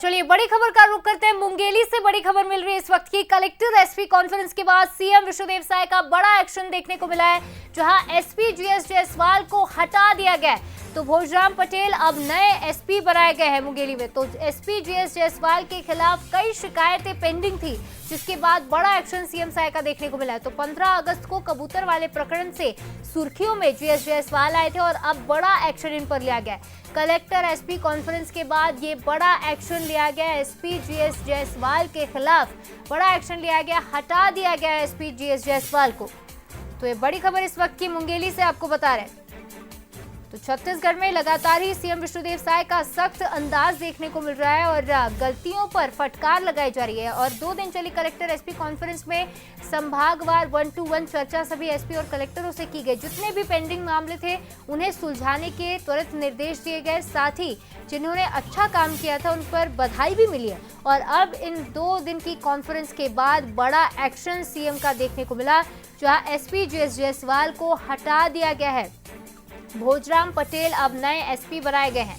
चलिए बड़ी खबर का रुख करते हैं। मुंगेली से बड़ी खबर मिल रही है इस वक्त की। कलेक्टर एसपी कॉन्फ्रेंस के बाद सीएम विष्णुदेव साय का बड़ा एक्शन देखने को मिला है, जहां एसपी जीएस जायसवाल को हटा दिया गया है। तो भोजराम पटेल अब नए एसपी बनाए गए हैं मुंगेली में। तो एसपी जीएस जायसवाल के खिलाफ कई शिकायतें पेंडिंग थी, जिसके बाद बड़ा एक्शन सीएम साय का देखने को मिला है। तो 15 अगस्त को कबूतर वाले प्रकरण से सुर्खियों में जीएस जायसवाल आए थे और अब बड़ा एक्शन इन पर लिया गया है। कलेक्टर एसपी कॉन्फ्रेंस के बाद ये बड़ा एक्शन लिया गया। एसपी जीएस जायसवाल के खिलाफ बड़ा एक्शन लिया गया, हटा दिया गया एसपी जीएस जायसवाल को। तो ये बड़ी खबर इस वक्त की मुंगेली से आपको बता रहे हैं। तो छत्तीसगढ़ में लगातार ही सीएम विष्णुदेव साय का सख्त अंदाज देखने को मिल रहा है और गलतियों पर फटकार लगाई जा रही है। और 2 दिन चली कलेक्टर एसपी कॉन्फ्रेंस में संभागवार 1-to-1 चर्चा सभी एसपी और कलेक्टरों से की गई। जितने भी पेंडिंग मामले थे उन्हें सुलझाने के त्वरित निर्देश दिए गए। साथ ही जिन्होंने अच्छा काम किया था उन पर बधाई भी मिली है। और अब इन 2 दिन की कॉन्फ्रेंस के बाद बड़ा एक्शन सीएम का देखने को मिला, जहाँ एसपी जीएस जायसवाल को हटा दिया गया है। भोजराम पटेल अब नए एसपी बनाए गए हैं।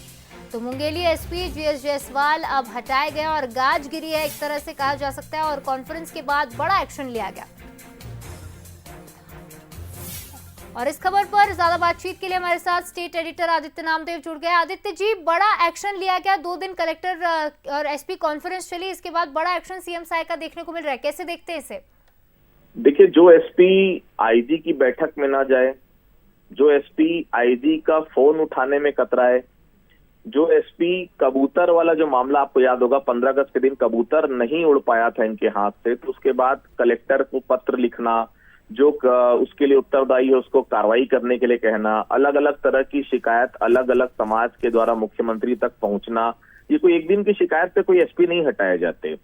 तो मुंगेली एसपी जीएस जायसवाल अब हटाए गए और गाज गिरी है, एक तरह से कहा जा सकता है। और कॉन्फ्रेंस के बाद बड़ा एक्शन लिया गया। और इस खबर पर ज्यादा बातचीत के लिए हमारे साथ स्टेट एडिटर आदित्य नामदेव जुड़ गए। आदित्य जी, बड़ा एक्शन लिया गया, 2 दिन कलेक्टर और एसपी कॉन्फ्रेंस चली, इसके बाद बड़ा एक्शन सीएम साय का देखने को मिल रहा है, कैसे देखते हैं इसे? देखिए, जो एसपी आईजी की बैठक में ना जाए, जो एसपी आईजी का फोन उठाने में कतराए, जो एसपी कबूतर वाला जो मामला आपको याद होगा 15 अगस्त के दिन कबूतर नहीं उड़ पाया था इनके हाथ से, तो उसके बाद कलेक्टर को पत्र लिखना, जो उसके लिए उत्तरदायी है उसको कार्रवाई करने के लिए कहना, अलग अलग तरह की शिकायत अलग अलग समाज के द्वारा मुख्यमंत्री तक पहुंचना, ये कोई एक दिन की शिकायत पे कोई एसपी नहीं हटाए जाते।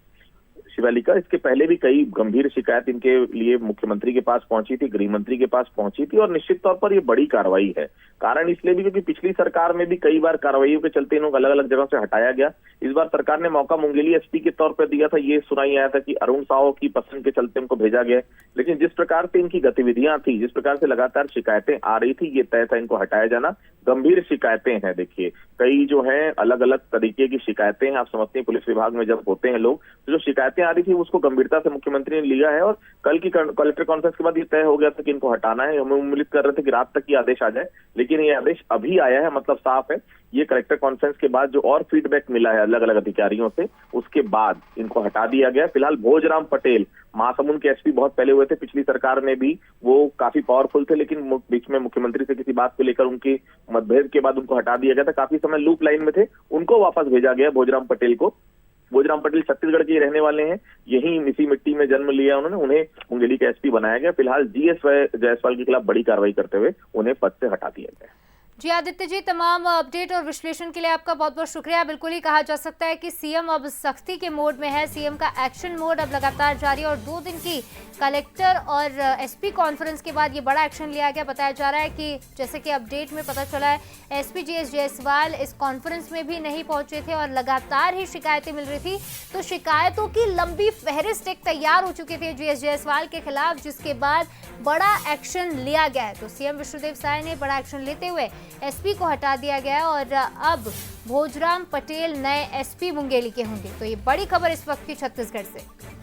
शिवालिका, इसके पहले भी कई गंभीर शिकायत इनके लिए मुख्यमंत्री के पास पहुंची थी, गृह मंत्री के पास पहुंची थी, और निश्चित तौर पर ये बड़ी कार्रवाई है। कारण इसलिए भी क्योंकि पिछली सरकार में भी कई बार कार्रवाइयों के चलते इन्होंने अलग अलग जगह से हटाया गया। इस बार सरकार ने मौका मुंगेली एसपी के तौर पर दिया था। ये सुनाई आया था कि अरुण साव की पसंद के चलते इनको भेजा गया, लेकिन जिस प्रकार से इनकी गतिविधियां थी, जिस प्रकार से लगातार शिकायतें आ रही थी, ये तय था इनको हटाया जाना। गंभीर शिकायतें हैं, देखिए कई जो है अलग अलग तरीके की शिकायतें हैं। आप समझते हैं पुलिस विभाग में जब होते हैं लोग, तो जो शिकायतें आ रही थी उसको गंभीरता से मुख्यमंत्री ने लिया है। और कल की कलेक्टर कॉन्फ्रेंस के बाद ये तय हो गया था कि इनको हटाना है। हम उम्मीद कर रहे थे कि रात तक ये आदेश आ जाए, लेकिन ये आदेश अभी आया है, मतलब साफ है। ये कलेक्टर कॉन्फ्रेंस के बाद जो और फीडबैक मिला है अलग अलग अधिकारियों से, उसके बाद इनको हटा दिया गया। फिलहाल भोजराम पटेल महासमुंद के एसपी बहुत पहले हुए थे, पिछली सरकार में भी वो काफी पावरफुल थे, लेकिन बीच में मुख्यमंत्री से किसी बात को लेकर उनकी मतभेद के बाद उनको हटा दिया गया था। काफी समय लूप लाइन में थे, उनको वापस भेजा गया भोजराम पटेल को। भोजराम पटेल छत्तीसगढ़ के रहने वाले हैं, यही इसी मिट्टी में जन्म लिया उन्होंने, उन्हें मुंगेली का एसपी बनाया गया। फिलहाल जीएस जायसवाल के खिलाफ बड़ी कार्रवाई करते हुए उन्हें पद से हटा दिया गया। जी आदित्य जी, तमाम अपडेट और विश्लेषण के लिए आपका बहुत बहुत शुक्रिया। बिल्कुल ही कहा जा सकता है कि सीएम अब सख्ती के मोड में है। सीएम का एक्शन मोड अब लगातार जारी है और 2 दिन की कलेक्टर और एसपी कॉन्फ्रेंस के बाद ये बड़ा एक्शन लिया गया। बताया जा रहा है कि जैसे कि अपडेट में पता चला है, एसपी जीएस जायसवाल इस कॉन्फ्रेंस में भी नहीं पहुंचे थे और लगातार ही शिकायतें मिल रही थी। तो शिकायतों की लंबी फहरिस्त एक तैयार हो चुकी थी जीएस जायसवाल के खिलाफ, जिसके बाद बड़ा एक्शन लिया गया है। तो सीएम विष्णुदेव साय ने बड़ा एक्शन लेते हुए एसपी को हटा दिया गया और अब भोजराम पटेल नए एसपी मुंगेली के होंगे। तो ये बड़ी खबर इस वक्त की छत्तीसगढ़ से।